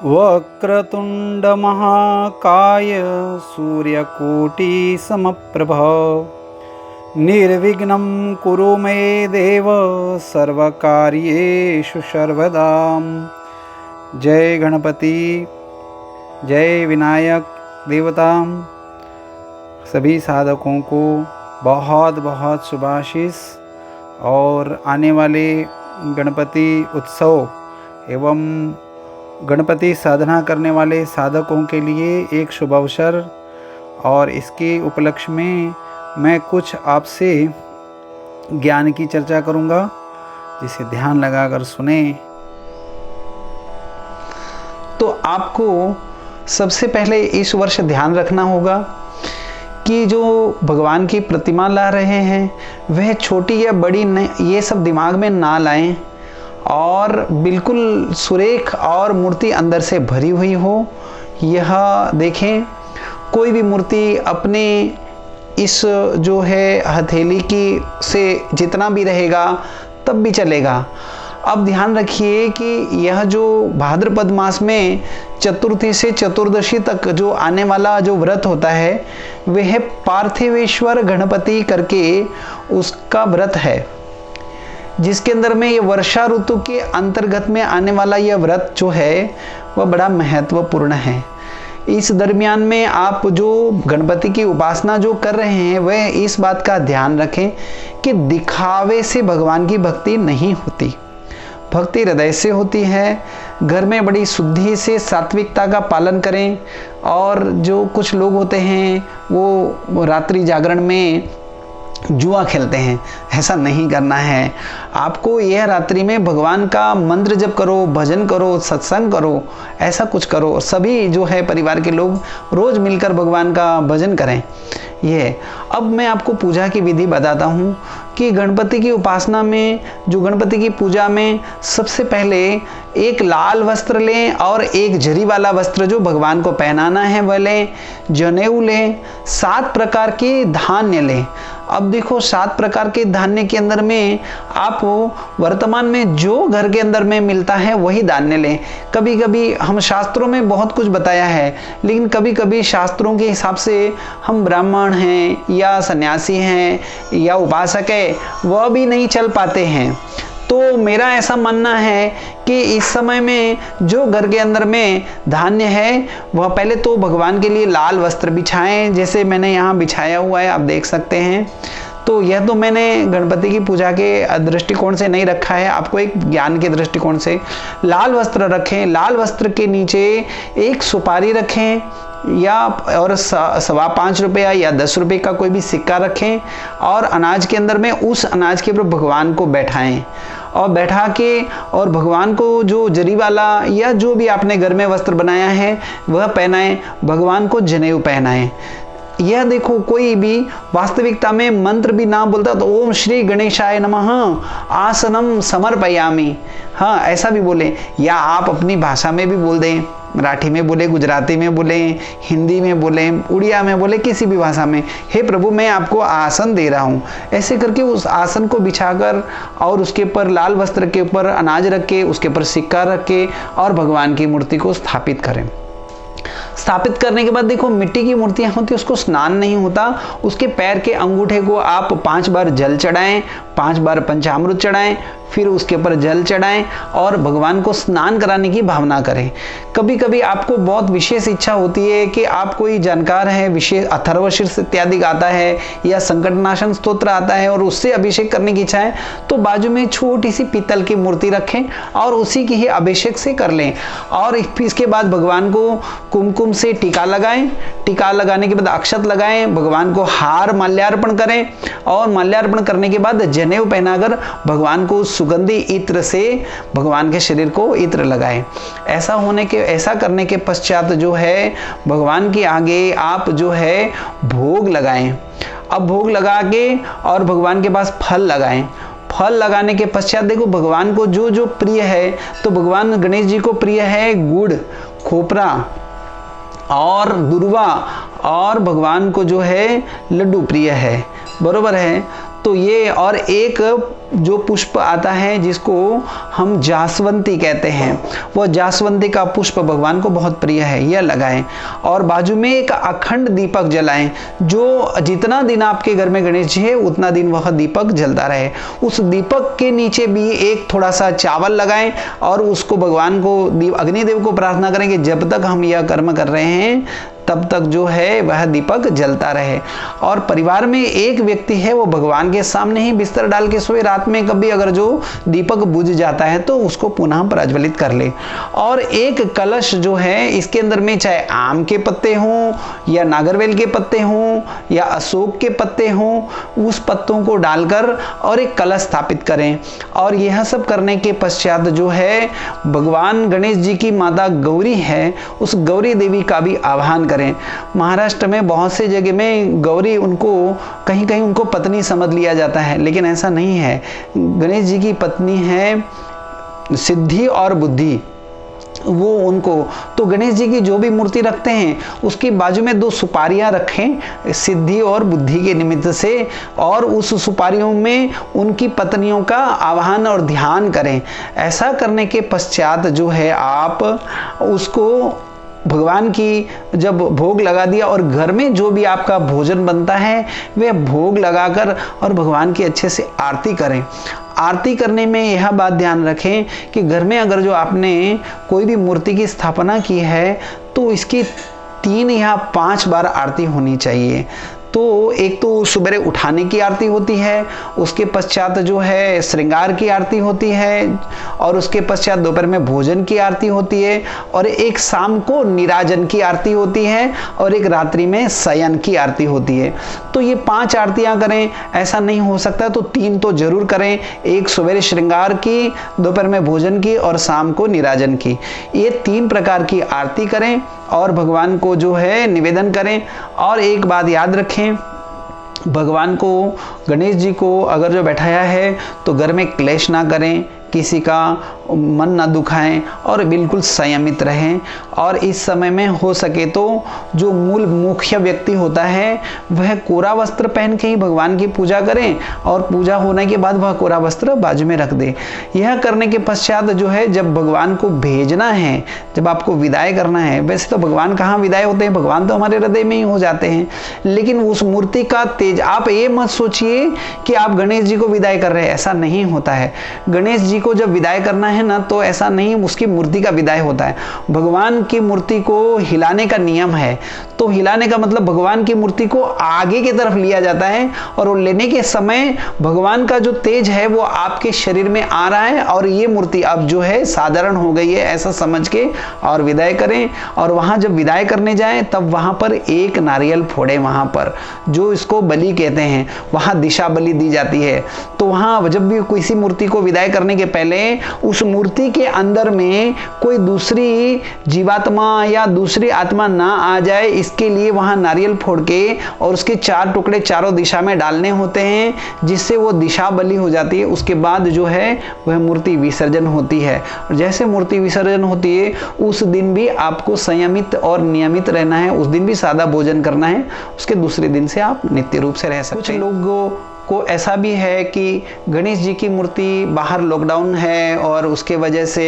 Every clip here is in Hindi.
वक्रतुण्डमहाकाय सूर्यकोटिसमप्रभ निर्विघ्नं कुरु मे देव सर्वकार्येषु सर्वदा। जय गणपति, जय विनायक देवता। सभी साधकों को बहुत बहुत शुभाशीष और आने वाले गणपति उत्सव एवं गणपति साधना करने वाले साधकों के लिए एक शुभ अवसर, और इसके उपलक्ष्य में मैं कुछ आपसे ज्ञान की चर्चा करूंगा, जिसे ध्यान लगाकर सुने। तो आपको सबसे पहले इस वर्ष ध्यान रखना होगा कि जो भगवान की प्रतिमा ला रहे हैं वह छोटी या बड़ी ये सब दिमाग में ना लाएं, और बिल्कुल सुरेख और मूर्ति अंदर से भरी हुई हो। यह देखें, कोई भी मूर्ति अपने इस जो है हथेली की से जितना भी रहेगा तब भी चलेगा। अब ध्यान रखिए कि यह जो भाद्रपद मास में चतुर्थी से चतुर्दशी तक जो आने वाला जो व्रत होता है वह पार्थिवेश्वर गणपति करके उसका व्रत है, जिसके अंदर में ये वर्षा ऋतु के अंतर्गत में आने वाला यह व्रत जो है वह बड़ा महत्वपूर्ण है। इस दरमियान में आप जो गणपति की उपासना जो कर रहे हैं वह इस बात का ध्यान रखें कि दिखावे से भगवान की भक्ति नहीं होती, भक्ति हृदय से होती है। घर में बड़ी शुद्धि से सात्विकता का पालन करें। और जो कुछ लोग होते हैं वो रात्रि जागरण में जुआ खेलते हैं, ऐसा नहीं करना है। आपको यह रात्रि में भगवान का मंत्र जप करो, भजन करो, सत्संग करो, ऐसा कुछ करो। सभी जो है परिवार के लोग रोज मिलकर भगवान का भजन करें। ये अब मैं आपको पूजा की विधि बताता हूँ कि गणपति की उपासना में, जो गणपति की पूजा में सबसे पहले एक लाल वस्त्र लें और एक जरी वाला वस्त्र जो भगवान को पहनाना है वह लें, जनेऊ लें, 7 प्रकार के धान्य लें। अब देखो 7 प्रकार के धान्य के अंदर में आप वर्तमान में जो घर के अंदर में मिलता है वही धान्य लें। कभी कभी हम शास्त्रों में बहुत कुछ बताया है, लेकिन कभी कभी शास्त्रों के हिसाब से हम ब्राह्मण हैं या सन्यासी हैं या उपासक है वह भी नहीं चल पाते हैं। तो मेरा ऐसा मानना है कि इस समय में जो घर के अंदर में धान्य है वह पहले तो भगवान के लिए लाल वस्त्र बिछाएं, जैसे मैंने यहाँ बिछाया हुआ है, आप देख सकते हैं। तो यह तो मैंने गणपति की पूजा के दृष्टिकोण से नहीं रखा है, आपको एक ज्ञान के दृष्टिकोण से लाल वस्त्र रखें। लाल वस्त्र के नीचे एक सुपारी रखें या और 5.25 रुपया या 10 रुपये का कोई भी सिक्का रखें, और अनाज के अंदर में उस अनाज के ऊपर भगवान को बैठाएं, और बैठा के और भगवान को जो जरी वाला या जो भी आपने घर में वस्त्र बनाया है वह पहनाएं, भगवान को जनेऊ पहनाएं। यह देखो, कोई भी वास्तविकता में मंत्र भी ना बोलता तो ओम श्री गणेशाय नमः आसनम समर्पयामि, हाँ ऐसा भी बोले, या आप अपनी भाषा में भी बोल दें, मराठी में बोले, गुजराती में बोले, हिंदी में बोले, उड़िया में बोले, किसी भी भाषा में, हे प्रभु मैं आपको आसन दे रहा हूँ, ऐसे करके उस आसन को बिछाकर और उसके ऊपर लाल वस्त्र के ऊपर अनाज रख के, उसके ऊपर सिक्का रख के और भगवान की मूर्ति को स्थापित करें। स्थापित करने के बाद देखो, मिट्टी की मूर्तियां होती है उसको स्नान नहीं होता, उसके पैर के अंगूठे को आप 5 बार जल चढ़ाएं, 5 बार पंचामृत चढ़ाएं, फिर उसके ऊपर जल चढ़ाएं और भगवान को स्नान कराने की भावना करें। कभी कभी आपको बहुत विशेष इच्छा होती है कि आप कोई जानकार है, विशेष अथर्वशीर्ष इत्यादि आता है या संकटनाशन स्तोत्र आता है और उससे अभिषेक करने की इच्छा है, तो बाजू में छोटी सी पीतल की मूर्ति रखें और उसी की ही अभिषेक से कर लें। और इसके बाद भगवान को कुमकुम से टीका लगाएं, टीका लगाने के बाद अक्षत लगाएं, भगवान को हार माल्यार्पण करें, और माल्यार्पण करने के बाद जनेऊ पहनाकर भगवान को सुगंधी इत्र से भगवान के शरीर को इत्र लगाएं। ऐसा करने के पश्चात जो है भगवान के आगे आप जो है भोग लगाएं। अब भोग लगा के और भगवान के पास फल लगाएं। फल लगाने के पश्चात देखो, भगवान को जो जो प्रिय है, तो भगवान गणेश जी को प्रिय है गुड़, खोपरा और दुर्वा, और भगवान को जो है लड्डू प्रिय है, बरोबर है। तो ये और एक जो पुष्प आता है जिसको हम जासवंती कहते हैं, वह जासवंती का पुष्प भगवान को बहुत प्रिय है, यह लगाएं। और बाजू में एक अखंड दीपक जलाएं, जो जितना दिन आपके घर में गणेश जी है उतना दिन वह दीपक जलता रहे। उस दीपक के नीचे भी एक थोड़ा सा चावल लगाएं और उसको भगवान को, अग्निदेव को प्रार्थना करें कि जब तक हम यह कर्म कर रहे हैं तब तक जो है वह दीपक जलता रहे। और परिवार में एक व्यक्ति है वो भगवान के सामने ही बिस्तर डाल के सोए, रात में कभी अगर जो दीपक बुझ जाता है तो उसको पुनः प्रज्वलित कर ले। और एक कलश जो है इसके अंदर में चाहे आम के पत्ते हों या नागरवेल के पत्ते हों या अशोक के पत्ते हों, उस पत्तों को डालकर और एक कलश स्थापित करें। और यह सब करने के पश्चात जो है भगवान गणेश जी की माता गौरी है, उस गौरी देवी का भी आह्वान करें। महाराष्ट्र में बहुत से जगह में गौरी उनको कहीं कहीं उनको पत्नी समझ लिया जाता है, लेकिन ऐसा नहीं है। गणेश जी की पत्नी है सिद्धि और बुद्धि, वो उनको, तो गणेश जी की जो भी मूर्ति रखते हैं उसकी बाजू में 2 सुपारियां रखें सिद्धि और बुद्धि के निमित्त से, और उस सुपारियों में उनकी पत्नियों का आह्वान और ध्यान करें। ऐसा करने के पश्चात जो है आप उसको भगवान की जब भोग लगा दिया और घर में जो भी आपका भोजन बनता है वह भोग लगाकर और भगवान की अच्छे से आरती करें। आरती करने में यह बात ध्यान रखें कि घर में अगर जो आपने कोई भी मूर्ति की स्थापना की है तो इसकी 3 या 5 बार आरती होनी चाहिए। तो एक तो सुबह उठाने की आरती होती है, उसके पश्चात जो है श्रृंगार की आरती होती है, और उसके पश्चात दोपहर में भोजन की आरती होती है, और एक शाम को निराजन की आरती होती है, और एक रात्रि में शयन की आरती होती है। तो ये 5 आरतियां करें, ऐसा नहीं हो सकता तो 3 तो जरूर करें, एक सवेरे श्रृंगार की, दोपहर में भोजन की और शाम को निराजन की। ये 3 प्रकार की आरती करें और भगवान को जो है निवेदन करें। और एक बात याद रखें, भगवान को, गणेश जी को अगर जो बैठाया है तो घर में क्लेश ना करें, किसी का मन ना दुखाएं और बिल्कुल संयमित रहें। और इस समय में हो सके तो जो मूल मुख्य व्यक्ति होता है वह कोरा वस्त्र पहन के ही भगवान की पूजा करें, और पूजा होने के बाद वह कोरा वस्त्र बाजू में रख दे। यह करने के पश्चात जो है जब भगवान को भेजना है, जब आपको विदाई करना है, वैसे तो भगवान कहाँ विदाई होते हैं, भगवान तो हमारे हृदय में ही हो जाते हैं, लेकिन उस मूर्ति का तेज, आप ये मत सोचिए कि आप गणेश जी को विदाई कर रहे हैं, ऐसा नहीं होता है। गणेश जी को जब विदाई करना है ना तो ऐसा नहीं उसकी मूर्ति का विदाई होता है, भगवान की मूर्ति को हिलाने का नियम है। तो हिलाने का मतलब भगवान की मूर्ति को आगे की तरफ लिया जाता है, और वो लेने के समय भगवान का जो तेज है वो आपके शरीर में आ रहा है, और ये मूर्ति अब जो है साधारण हो गई है ऐसा समझ के और विदाई करें। और वहां जब विदाई करने जाएं तब वहां पर एक नारियल फोड़े, वहां पर जो इसको बलि कहते हैं, वहां दिशा बलि दी जाती है। तो वहां जब भी किसी मूर्ति को विदाई करने के पहले उस मूर्ति के अंदर में कोई दूसरी जीवात्मा या दूसरी आत्मा ना आ जाए, इसके लिए वहां नारियल फोड़ के और उसके 4 टुकड़े चारों दिशा में डालने होते हैं, जिससे वो दिशा बलि हो जाती है। उसके बाद जो है वह मूर्ति विसर्जन होती है। और जैसे मूर्ति विसर्जन होती है उस दिन भी आपको संयमित और नियमित रहना है, उस दिन भी सादा भोजन करना है, उसके दूसरे दिन से आप नित्य रूप से रह सकते हैं। कुछ लोगों को ऐसा भी है कि गणेश जी की मूर्ति बाहर लॉकडाउन है और उसके वजह से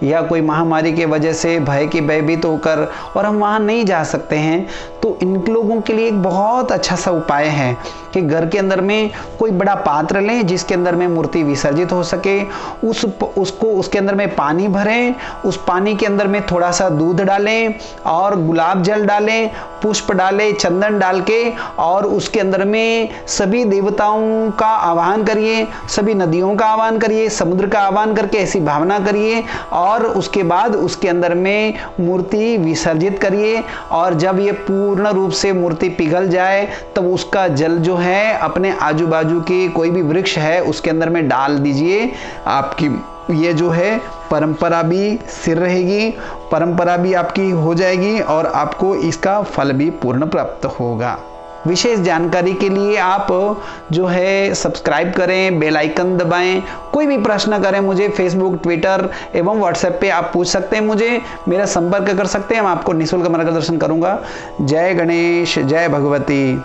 या कोई महामारी के वजह से भय की भयभीत होकर और हम वहाँ नहीं जा सकते हैं, तो इन लोगों के लिए एक बहुत अच्छा सा उपाय है कि घर के अंदर में कोई बड़ा पात्र लें जिसके अंदर में मूर्ति विसर्जित हो सके, उसको उसके अंदर में पानी भरें, उस पानी के अंदर में थोड़ा सा दूध डालें और गुलाब जल डालें, पुष्प डालें, चंदन डाल के, और उसके अंदर में सभी देवताओं का आह्वान करिए, सभी नदियों का आह्वान करिए, समुद्र का आह्वान करके ऐसी भावना करिए, और उसके बाद उसके अंदर में मूर्ति विसर्जित करिए। और जब ये पूर्ण रूप से मूर्ति पिघल जाए तब उसका जल जो है अपने आजू बाजू के कोई भी वृक्ष है उसके अंदर में डाल दीजिए। आपकी ये जो है परंपरा भी स्थिर रहेगी, परंपरा भी आपकी हो जाएगी और आपको इसका फल भी पूर्ण प्राप्त होगा। विशेष जानकारी के लिए आप जो है सब्सक्राइब करें, बेल आइकन दबाएं। कोई भी प्रश्न करें मुझे फेसबुक, ट्विटर एवं व्हाट्सएप पे आप पूछ सकते हैं, मुझे मेरा संपर्क कर सकते हैं, मैं आपको निःशुल्क मार्गदर्शन करूंगा। जय गणेश, जय भगवती।